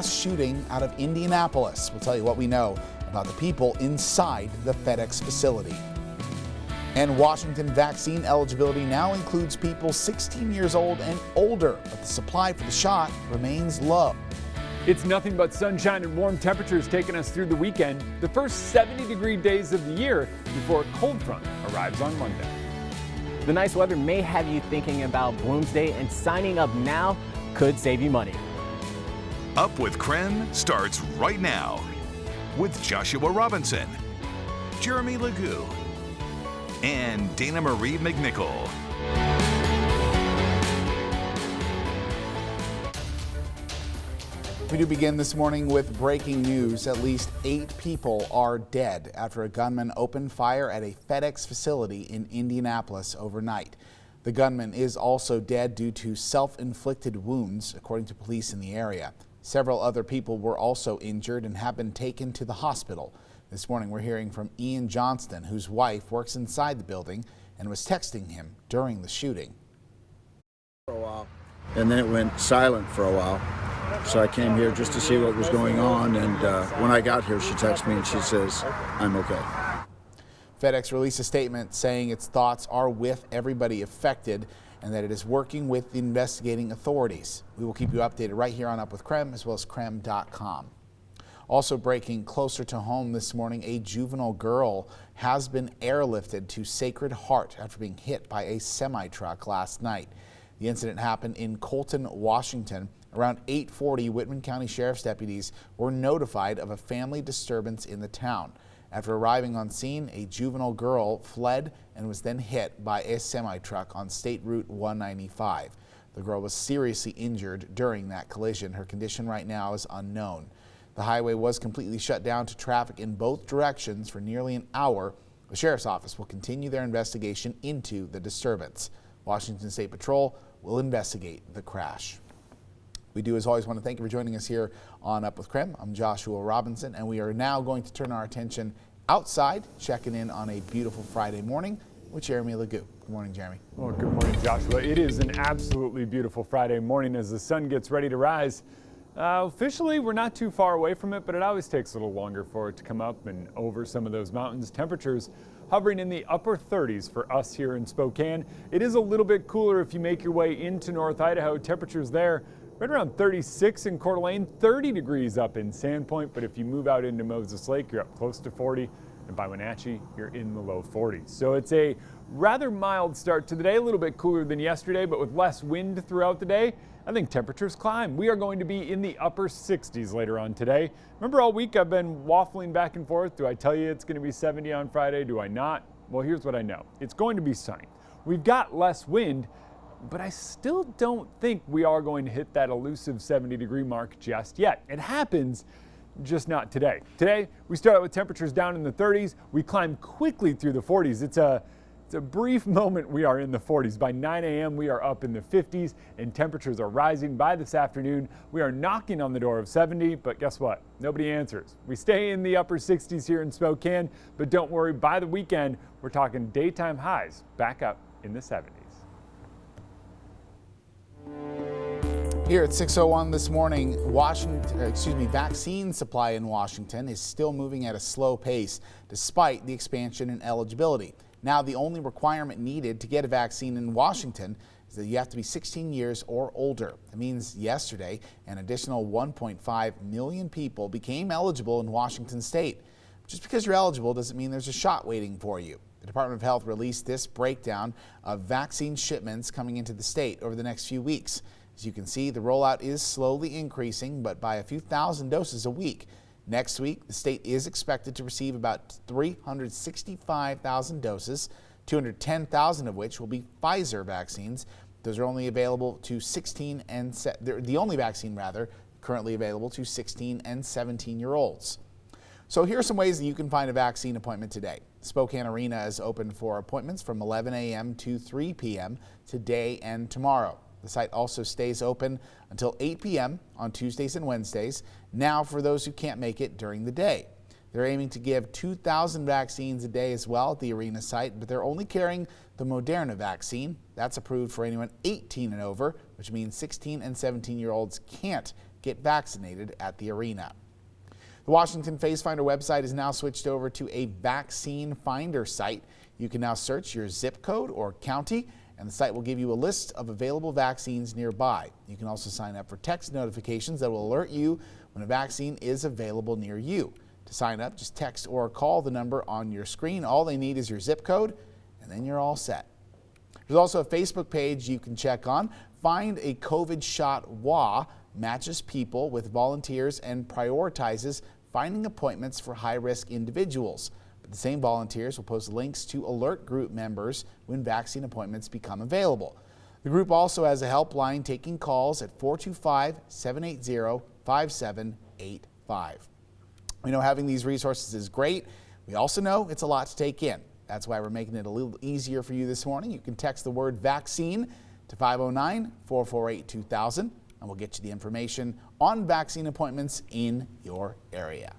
Shooting out of Indianapolis. We'll tell you what we know about the people inside the FedEx facility. And Washington vaccine eligibility now includes people 16 years old and older, but the supply for the shot remains low. It's nothing but sunshine and warm temperatures taking us through the weekend, the first 70-degree days of the year before a cold front arrives on Monday. The nice weather may have you thinking about Bloomsday, and signing up now could save you money. Up with KREM starts right now with Joshua Robinson, Jeremy Legoo, and Dana Marie McNichol. We do begin this morning with breaking news. At least 8 people are dead after a gunman opened fire at a FedEx facility in Indianapolis overnight. The gunman is also dead due to self-inflicted wounds, according to police in the area. Several other people were also injured and have been taken to the hospital. This morning we're hearing from Ian Johnston, whose wife works inside the building and was texting him during the shooting. For a while, and then it went silent for a while. So I came here just to see what was going on, and when I got here she texted me and she says, "I'm okay." FedEx released a statement saying its thoughts are with everybody affected and that it is working with the investigating authorities. We will keep you updated right here on Up with KREM, as well as KREM.com. Also breaking closer to home this morning, a juvenile girl has been airlifted to Sacred Heart after being hit by a semi-truck last night. The incident happened in Colton, Washington. Around 8:40, Whitman County Sheriff's deputies were notified of a family disturbance in the town. After arriving on scene, a juvenile girl fled and was then hit by a semi-truck on State Route 195. The girl was seriously injured during that collision. Her condition right now is unknown. The highway was completely shut down to traffic in both directions for nearly an hour. The Sheriff's Office will continue their investigation into the disturbance. Washington State Patrol will investigate the crash. We do, as always, want to thank you for joining us here on Up with KREM. I'm Joshua Robinson, and we are now going to turn our attention outside, checking in on a beautiful Friday morning with Jeremy Legoo. Good morning, Jeremy. Well, good morning, Joshua. It is an absolutely beautiful Friday morning as the sun gets ready to rise. Officially, we're not too far away from it, but it always takes a little longer for it to come up and over some of those mountains. Temperatures hovering in the upper 30s for us here in Spokane. It is a little bit cooler if you make your way into North Idaho. Temperatures there right around 36 in Coeur d'Alene, 30 degrees up in Sandpoint, but if you move out into Moses Lake, you're up close to 40, and by Wenatchee, you're in the low 40s. So it's a rather mild start to the day, a little bit cooler than yesterday, but with less wind throughout the day, I think temperatures climb. We are going to be in the upper 60s later on today. Remember, all week I've been waffling back and forth. Do I tell you it's going to be 70 on Friday? Do I not? Well, here's what I know. It's going to be sunny. We've got less wind, but I still don't think we are going to hit that elusive 70-degree mark just yet. It happens, just not today. Today, we start out with temperatures down in the 30s. We climb quickly through the 40s. It's a brief moment we are in the 40s. By 9 a.m. we are up in the 50s and temperatures are rising. By this afternoon, we are knocking on the door of 70, but guess what? Nobody answers. We stay in the upper 60s here in Spokane, but don't worry, by the weekend, we're talking daytime highs back up in the 70s. Here at 6:01 this morning, vaccine supply in Washington is still moving at a slow pace despite the expansion in eligibility. Now, the only requirement needed to get a vaccine in Washington is that you have to be 16 years or older. It means yesterday, an additional 1.5 million people became eligible in Washington state. Just because you're eligible doesn't mean there's a shot waiting for you. The Department of Health released this breakdown of vaccine shipments coming into the state over the next few weeks. As you can see, the rollout is slowly increasing, but by a few thousand doses a week. Next week, the state is expected to receive about 365,000 doses, 210,000 of which will be Pfizer vaccines. Those are only available to they're the only vaccine currently available to 16 and 17-year-olds. So here are some ways that you can find a vaccine appointment today. Spokane Arena is open for appointments from 11 a.m. to 3 p.m. today and tomorrow. The site also stays open until 8 p.m. on Tuesdays and Wednesdays, now for those who can't make it during the day. They're aiming to give 2,000 vaccines a day as well at the arena site, but they're only carrying the Moderna vaccine. That's approved for anyone 18 and over, which means 16 and 17-year-olds can't get vaccinated at the arena. The Washington Face Finder website is now switched over to a vaccine finder site. You can now search your zip code or county, and the site will give you a list of available vaccines nearby. You can also sign up for text notifications that will alert you when a vaccine is available near you. To sign up, just text or call the number on your screen. All they need is your zip code, and then you're all set. There's also a Facebook page you can check on. Find a COVID Shot WA matches people with volunteers and prioritizes finding appointments for high-risk individuals. But the same volunteers will post links to alert group members when vaccine appointments become available. The group also has a helpline taking calls at 425-780-5785. We know having these resources is great. We also know it's a lot to take in. That's why we're making it a little easier for you this morning. You can text the word vaccine to 509-448-2000, and we'll get you the information on vaccine appointments in your area.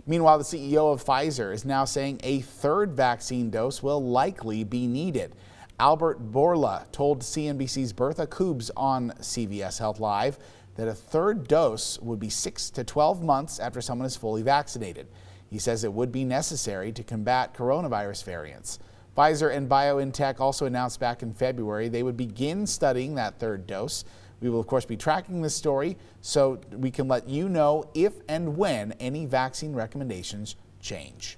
Meanwhile, the CEO of Pfizer is now saying a third vaccine dose will likely be needed. Albert Bourla told CNBC's Bertha Koobs on CVS Health Live that a third dose would be 6 to 12 months after someone is fully vaccinated. He says it would be necessary to combat coronavirus variants. Pfizer and BioNTech also announced back in February they would begin studying that third dose. We will, of course, be tracking this story so we can let you know if and when any vaccine recommendations change.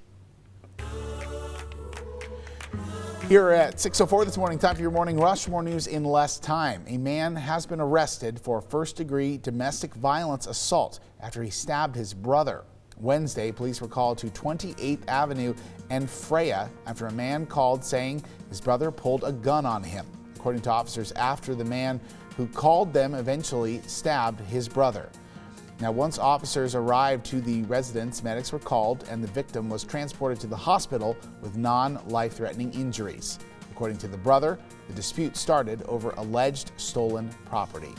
Here at 6:04 this morning, time for your morning rush. More news in less time. A man has been arrested for first-degree domestic violence assault after he stabbed his brother. Wednesday, police were called to 28th Avenue and Freya after a man called saying his brother pulled a gun on him. According to officers, after the man who called them eventually stabbed his brother. Now, once officers arrived to the residence, medics were called and the victim was transported to the hospital with non-life-threatening injuries. According to the brother, the dispute started over alleged stolen property.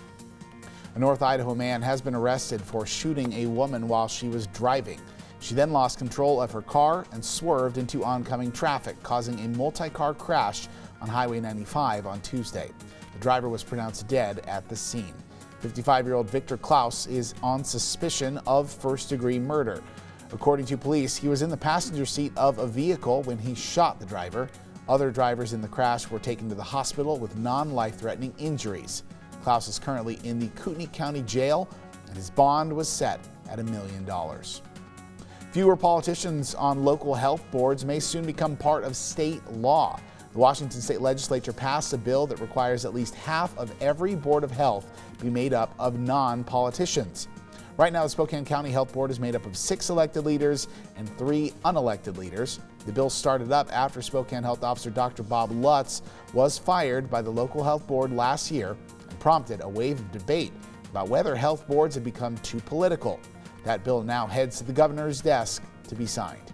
A North Idaho man has been arrested for shooting a woman while she was driving. She then lost control of her car and swerved into oncoming traffic, causing a multi-car crash on Highway 95 on Tuesday. The driver was pronounced dead at the scene. 55-year-old Victor Klaus is on suspicion of first-degree murder. According to police, he was in the passenger seat of a vehicle when he shot the driver. Other drivers in the crash were taken to the hospital with non-life-threatening injuries. Klaus is currently in the Kootenai County Jail, and his bond was set at $1 million. Fewer politicians on local health boards may soon become part of state law. The Washington State Legislature passed a bill that requires at least half of every board of health be made up of non-politicians. Right now, the Spokane County Health Board is made up of 6 elected leaders and 3 unelected leaders. The bill started up after Spokane Health Officer Dr. Bob Lutz was fired by the local health board last year and prompted a wave of debate about whether health boards have become too political. That bill now heads to the governor's desk to be signed.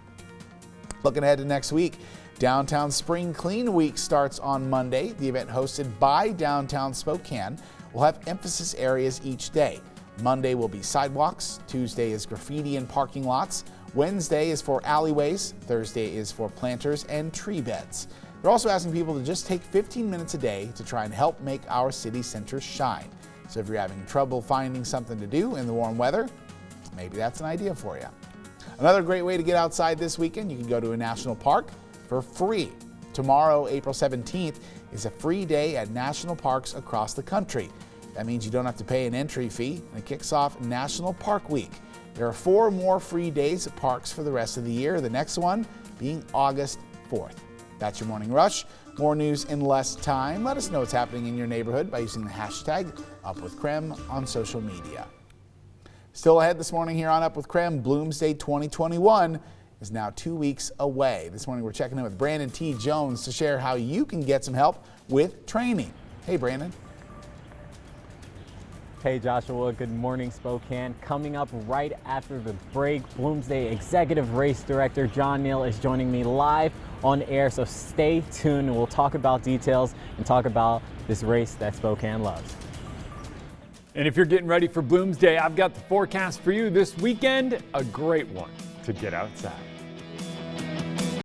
Looking ahead to next week, Downtown Spring Clean Week starts on Monday. The event, hosted by Downtown Spokane, will have emphasis areas each day. Monday will be sidewalks, Tuesday is graffiti and parking lots, Wednesday is for alleyways, Thursday is for planters and tree beds. They're also asking people to just take 15 minutes a day to try and help make our city center shine. So if you're having trouble finding something to do in the warm weather, maybe that's an idea for you. Another great way to get outside this weekend, you can go to a national park for free. Tomorrow, April 17th, is a free day at national parks across the country. That means you don't have to pay an entry fee, and it kicks off National Park Week. There are 4 more free days at parks for the rest of the year, the next one being August 4th. That's your Morning Rush. More news in less time. Let us know what's happening in your neighborhood by using the hashtag UpWithKrem on social media. Still ahead this morning here on Up with KREM, Bloomsday 2021 is now 2 weeks away. This morning we're checking in with Brandon T. Jones to share how you can get some help with training. Hey, Brandon. Hey Joshua, good morning Spokane. Coming up right after the break, Bloomsday Executive Race Director John Neal is joining me live on air, so stay tuned and we'll talk about details and talk about this race that Spokane loves. And if you're getting ready for Bloomsday, I've got the forecast for you this weekend, a great one to get outside.